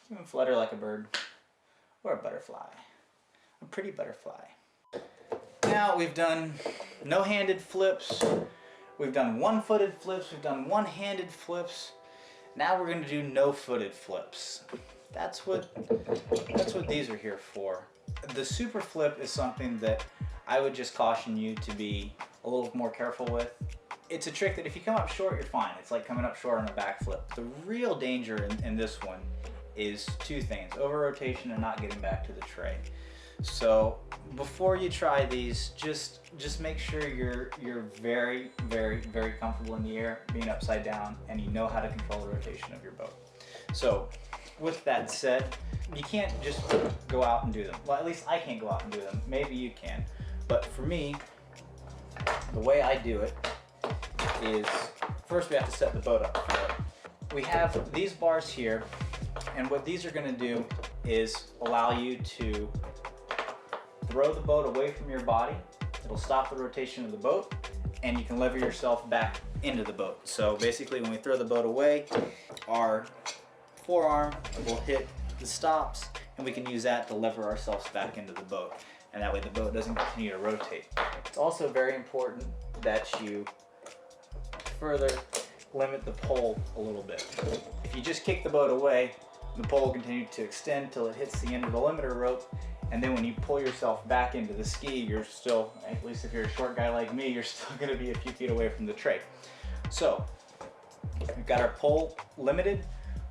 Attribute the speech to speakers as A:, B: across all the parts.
A: You can flutter like a bird or a butterfly, a pretty butterfly. Now we've done no-handed flips, we've done one-footed flips, we've done one-handed flips. Now we're going to do no-footed flips. That's what these are here for. The super flip is something that I would just caution you to be a little more careful with. It's a trick that if you come up short, you're fine. It's like coming up short on a back flip. The real danger in this one is two things: over rotation and not getting back to the tray. So before you try these, just make sure you're very, very, very comfortable in the air, being upside down, and you know how to control the rotation of your boat. So with that said, you can't just go out and do them. Well, at least I can't go out and do them. Maybe you can. But for me, the way I do it is, first we have to set the boat up for it. We have these bars here, and what these are going to do is allow you to throw the boat away from your body. It'll stop the rotation of the boat, and you can lever yourself back into the boat. So basically, when we throw the boat away, our forearm will hit the stops, and we can use that to lever ourselves back into the boat. And that way the boat doesn't continue to rotate. It's also very important that you further limit the pull a little bit. If you just kick the boat away, the pull will continue to extend till it hits the end of the limiter rope, and then when you pull yourself back into the ski, you're still, at least if you're a short guy like me, you're still going to be a few feet away from the tray. So we've got our pull limited,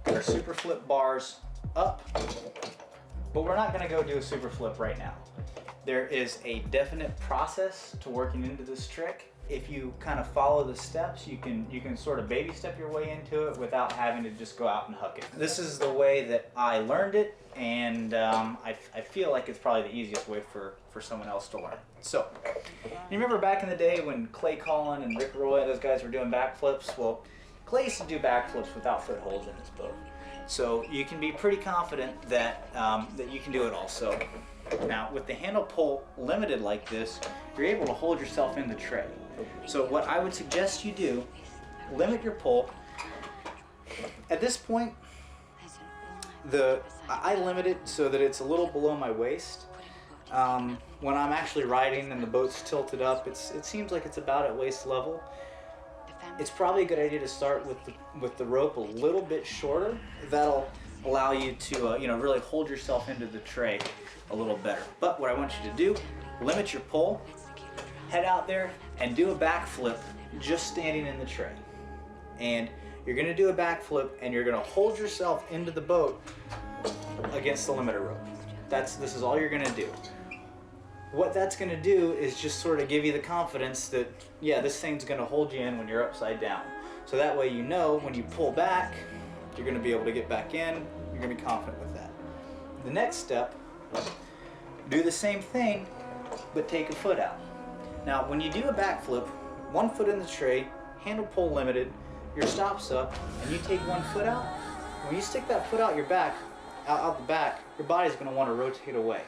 A: our super flip bars up, but we're not going to go do a super flip right now. There is a definite process to working into this trick. If you kind of follow the steps, you can sort of baby step your way into it without having to just go out and huck it. This is the way that I learned it, and I feel like it's probably the easiest way for someone else to learn. So, you remember back in the day when Clay Collin and Rick Roy, those guys were doing backflips? Well, Clay used to do backflips without footholds in his boat. So you can be pretty confident that, that you can do it also. Now, with the handle pull limited like this, you're able to hold yourself in the tray. So what I would suggest you do, limit your pull. At this point, I limit it so that it's a little below my waist. When I'm actually riding and the boat's tilted up, it seems like it's about at waist level. It's probably a good idea to start with the rope a little bit shorter. That'll allow you to really hold yourself into the tray a little better. But what I want you to do, limit your pull, head out there and do a backflip just standing in the tray. And you're going to do a backflip and you're going to hold yourself into the boat against the limiter rope. This is all you're going to do. What that's going to do is just sort of give you the confidence that, yeah, this thing's going to hold you in when you're upside down. So that way you know when you pull back, you're going to be able to get back in, you're going to be confident with that. The next step, do the same thing, but take a foot out. Now, when you do a backflip, 1 foot in the tray, handle pull limited, your stop's up, and you take 1 foot out, when you stick that foot out your back, out the back, your body's going to want to rotate away.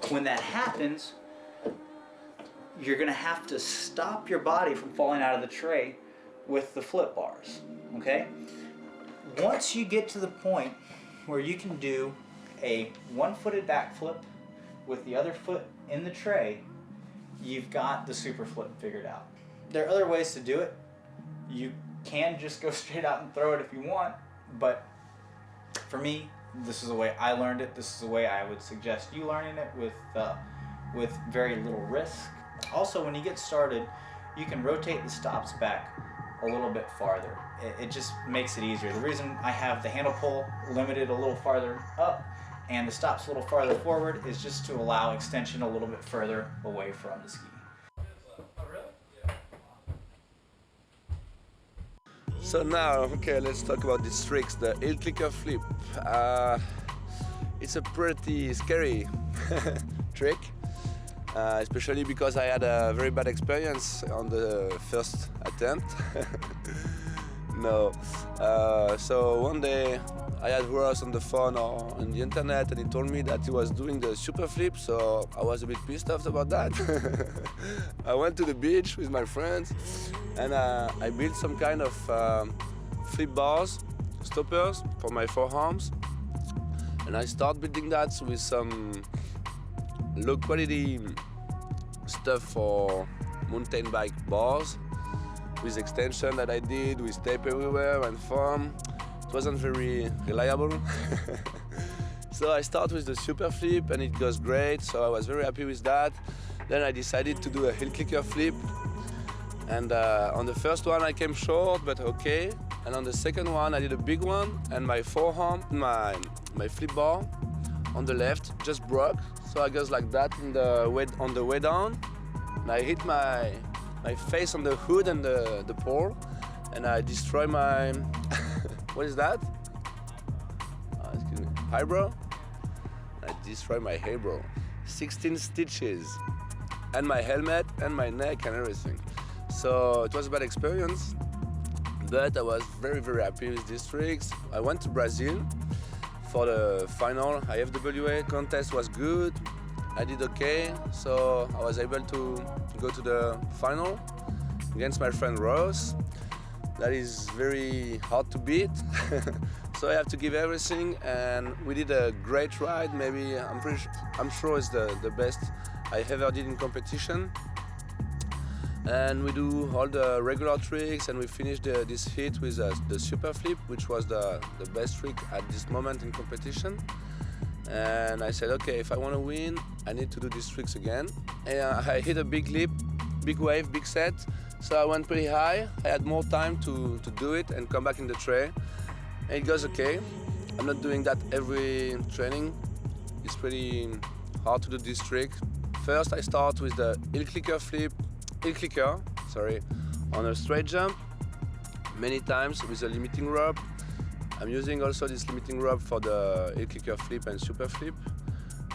A: When that happens, you're going to have to stop your body from falling out of the tray with the flip bars, okay? Once you get to the point where you can do a 1-footed backflip with the other foot in the tray, you've got the super flip figured out. There are other ways to do it. You can just go straight out and throw it if you want, but for me, this is the way I learned it. This is the way I would suggest you learning it with very little risk. Also, when you get started, you can rotate the stops back a little bit farther. It just makes it easier. The reason I have the handle pull limited a little farther up and the stops a little farther forward is just to allow extension a little bit further away from the ski.
B: So now, okay, let's talk about these tricks. The heel clicker flip. It's a pretty scary trick, especially because I had a very bad experience on the first attempt. No. So one day I had Ross on the phone or on the internet, and he told me that he was doing the super flip, so I was a bit pissed off about that. I went to the beach with my friends, and I built some kind of flip bars, stoppers for my forearms. And I start building that with some low quality stuff for mountain bike bars, with extension that I did, with tape everywhere and foam. It wasn't very reliable. So I start with the super flip and it goes great, so I was very happy with that. Then I decided to do a heel clicker flip. And on the first one I came short, but okay. And on the second one I did a big one, and my forearm, my flip bar on the left just broke. So I goes like that on the way down. And I hit my face on the hood and the pole, and I destroy my, what is that? Excuse me, eyebrow? I destroy my eyebrow. 16 stitches, and my helmet and my neck and everything. So it was a bad experience, but I was very, very happy with these tricks. I went to Brazil for the final IFWA contest. Was good. I did okay, so I was able to go to the final against my friend Ross. That is very hard to beat. So I have to give everything, and we did a great ride. Maybe I'm sure it's the best I ever did in competition. And we do all the regular tricks, and we finished this hit with the super flip, which was the best trick at this moment in competition. And I said, okay, if I want to win, I need to do these tricks again. And I hit a big leap, big wave, big set. So I went pretty high. I had more time to do it and come back in the tray. And it goes okay. I'm not doing that every training. It's pretty hard to do this trick. First, I start with the heel clicker on a straight jump, many times with a limiting rope. I'm using also this limiting rope for the heel clicker flip and super flip.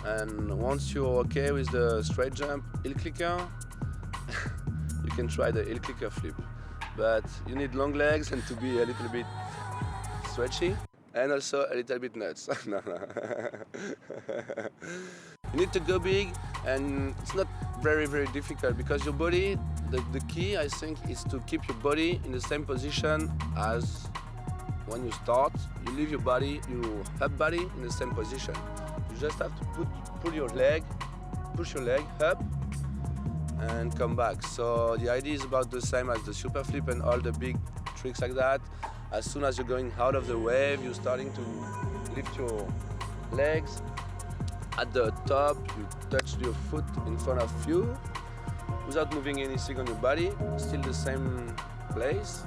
B: And once you're okay with the straight jump heel clicker, you can try the heel clicker flip. But you need long legs and to be a little bit stretchy, and also a little bit nuts. No. You need to go big, and it's not very, very difficult, because your body, the key I think is to keep your body in the same position as when you start. You leave your up body in the same position. You just have to push your leg up and come back. So the idea is about the same as the super flip and all the big tricks like that. As soon as you're going out of the wave, you're starting to lift your legs. At the top, you touch your foot in front of you without moving anything on your body, still the same place,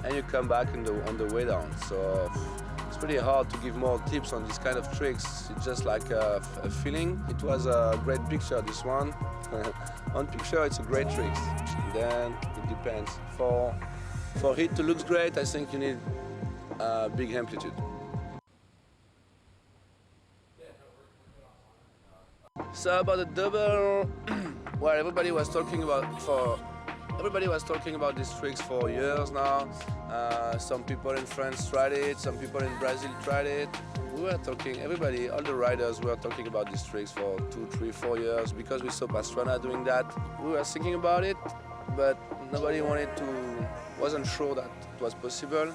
B: and you come back on the way down. So it's pretty hard to give more tips on this kind of tricks. It's just like a feeling. It was a great picture, this one. On picture, it's a great trick. Then it depends. For it to look great, I think you need a big amplitude. So about the double, well, everybody was talking about these tricks for years now. Some people in France tried it, some people in Brazil tried it. We were talking, everybody, all the riders were talking about these tricks for 2, 3, 4 years, because we saw Pastrana doing that. We were thinking about it, but nobody wasn't sure that it was possible.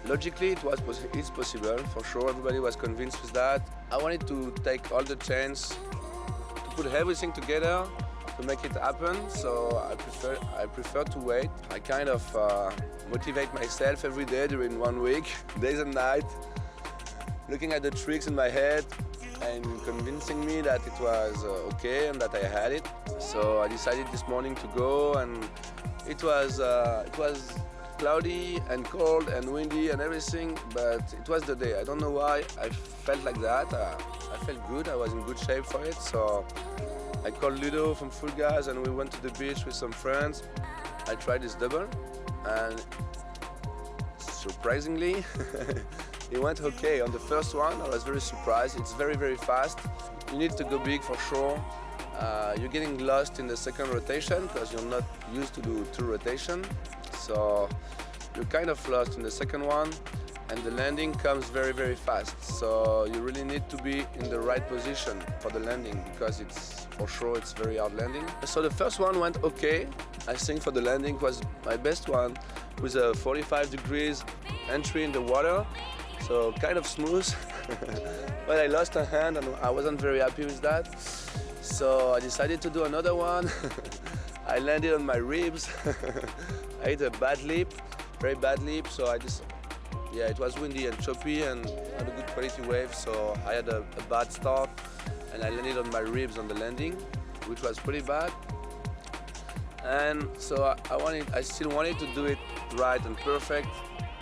B: Logically, it's possible, for sure. Everybody was convinced with that. I wanted to take all the chance to put everything together to make it happen, so I prefer to wait. I kind of motivate myself every day during 1 week, days and nights, looking at the tricks in my head and convincing me that it was okay and that I had it. So I decided this morning to go, and it was cloudy and cold and windy and everything, but it was the day. I don't know why I felt like that. I felt good, I was in good shape for it, so I called Ludo from Full Gas and we went to the beach with some friends. I tried this double, and surprisingly it went okay. On the first one I was very surprised. It's very, very fast. You need to go big for sure. You're getting lost in the second rotation because you're not used to do 2 rotations. So you're kind of lost in the second one, and the landing comes very, very fast. So you really need to be in the right position for the landing, because for sure it's very hard landing. So the first one went okay. I think for the landing was my best one, with a 45 degrees entry in the water. so kind of smooth. But I lost a hand and I wasn't very happy with that. So I decided to do another one. I landed on my ribs. I hit a bad lip, very bad lip, so yeah, it was windy and choppy and had a good quality wave, so I had a bad start and I landed on my ribs on the landing, which was pretty bad. And so I still wanted to do it right and perfect.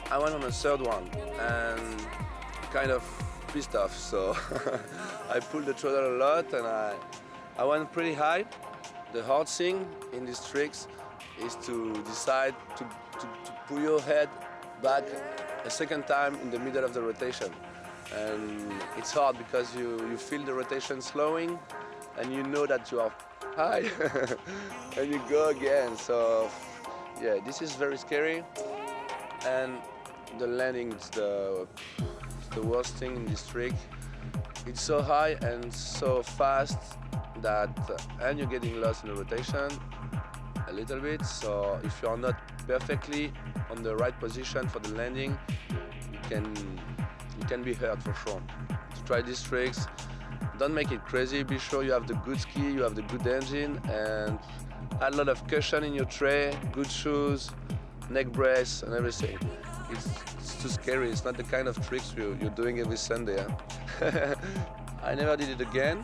B: I went on a third one and kind of pissed off, so I pulled the throttle a lot and I went pretty high. The hard thing in these tricks is to decide to pull your head back a second time in the middle of the rotation. And it's hard because you feel the rotation slowing and you know that you are high and you go again. So yeah, this is very scary. And the landing is the worst thing in this trick. It's so high and so fast that and you're getting lost in the rotation a little bit. So if you're not perfectly on the right position for the landing, you can be hurt for sure. To try these tricks, don't make it crazy. Be sure you have the good ski, you have the good engine, and add a lot of cushion in your tray, good shoes, neck brace, and everything. It's too scary. It's not the kind of tricks you're doing every Sunday. Huh? I never did it again.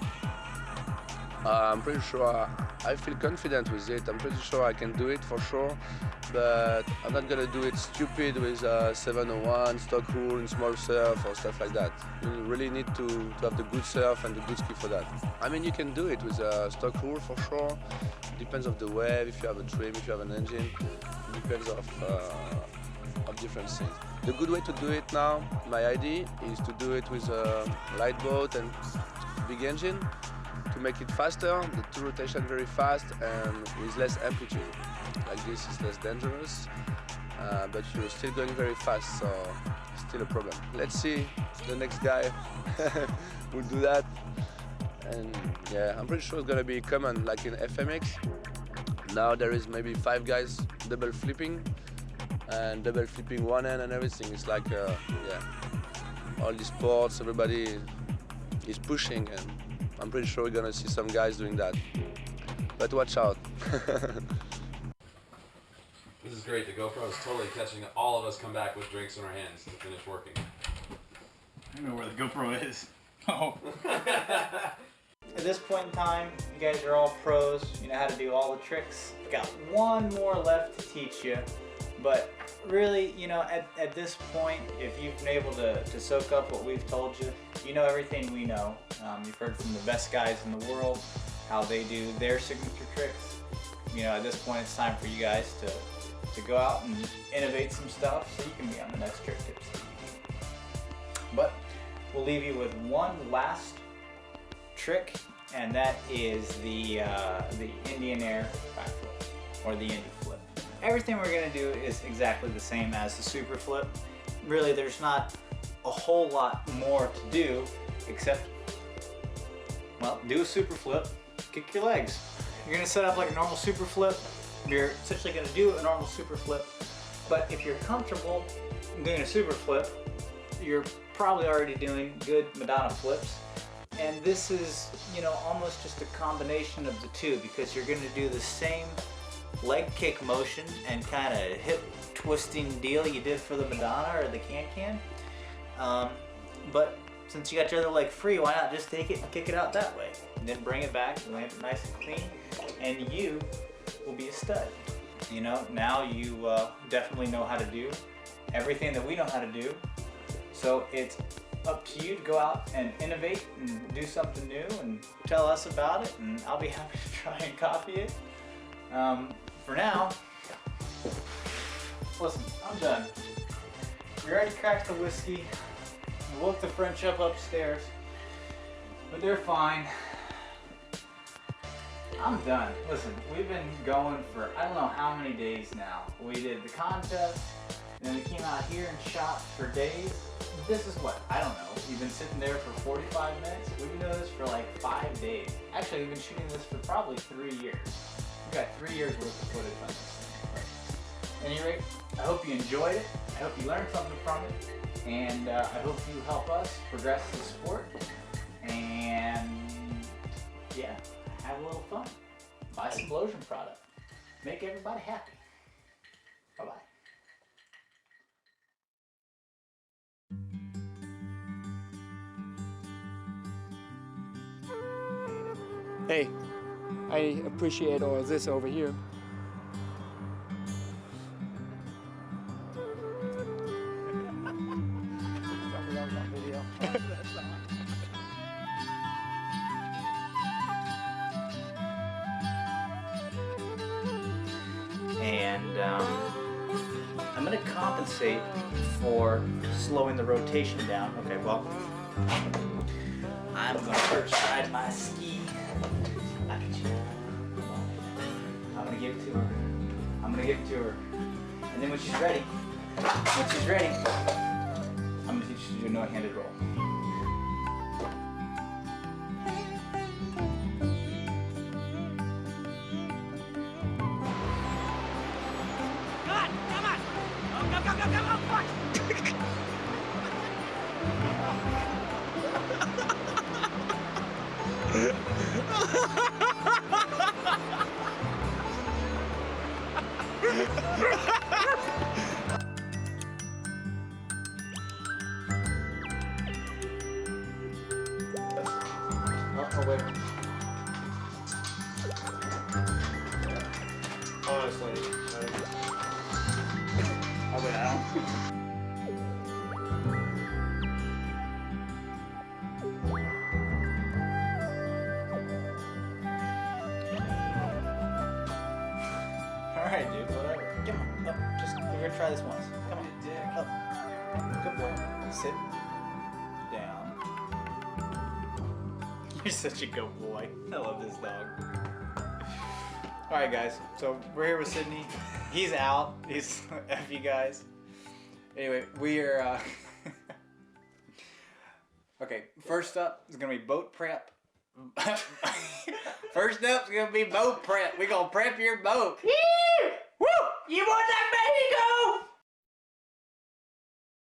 B: I'm pretty sure I feel confident with it. I'm pretty sure I can do it for sure, but I'm not gonna do it stupid with a 701 stock rule in small surf or stuff like that. You really need to have the good surf and the good ski for that. I mean, you can do it with a stock rule for sure. It depends of the wave, if you have a trim, if you have an engine. It depends of different things. The good way to do it now, my idea, is to do it with a light boat and big engine, to make it faster, the two rotation very fast and with less amplitude. Like this is less dangerous, but you're still going very fast, so still a problem. Let's see, the next guy will do that. And yeah, I'm pretty sure it's gonna be common, like in FMX. Now there is maybe 5 guys double flipping and double flipping one end and everything. It's like, yeah, all these sports, everybody is pushing, and I'm pretty sure we're gonna see some guys doing that. But watch out.
C: This is great. The GoPro is totally catching all of us come back with drinks in our hands to finish working.
A: I don't know where the GoPro is. Oh. At this point in time, you guys are all pros. You know how to do all the tricks. I've got one more left to teach you. But really, you know, at this point, if you've been able to soak up what we've told you, you know everything we know. You've heard from the best guys in the world, how they do their signature tricks. You know, at this point, it's time for you guys to go out and innovate some stuff so you can be on the next trick tips. But we'll leave you with one last trick, and that is the Indian air backflip, or the Indy flip. Everything we're going to do is exactly the same as the super flip. Really, there's not a whole lot more to do except, well, do a super flip, kick your legs. You're going to set up like a normal super flip. You're essentially going to do a normal super flip, but if you're comfortable doing a super flip, you're probably already doing good Madonna flips. And this is, you know, almost just a combination of the two, because you're going to do the same leg kick motion and kind of hip twisting deal you did for the Madonna or the can-can. But since you got your other leg free, why not just take it and kick it out that way? And then bring it back, land it nice and clean, and you will be a stud. You know, now you definitely know how to do everything that we know how to do. So it's up to you to go out and innovate and do something new and tell us about it, and I'll be happy to try and copy it. For now, listen, I'm done. We already cracked the whiskey. We woke the French up upstairs, but they're fine. I'm done. Listen, we've been going for I don't know how many days now. We did the contest, and then we came out here and shot for days. This is what, I don't know, we've been sitting there for 45 minutes. We've been doing this for like 5 days. Actually, we've been shooting this for probably 3 years. We've got 3 years worth of footage on this thing. At any rate, I hope you enjoyed it. I hope you learned something from it. And I hope you help us progress the sport. And yeah, have a little fun. Buy some Explosion product. Make everybody happy. Bye-bye.
D: Hey, I appreciate all this over here.
A: And I'm going to compensate for slowing the rotation down. Okay, well, I'm going to first ride my ski. Look at you. I'm going to give it to her. I'm going to give it to her. And then when she's ready, I'm going to teach you to do a no-handed roll. Oh, wait.
D: Honestly,
A: Oh, wait, I don't. Alright, dude, whatever. Come on, up. We're gonna try this once. Come on, up. Good boy. Sit down. You're such a good boy. I love this dog. Alright, guys, so we're here with Sydney. He's out. He's F you guys. Anyway, we are. Okay, first up is gonna be boat prep. First up is gonna be boat prep. We're gonna prep your boat. Woo! You want that baby go?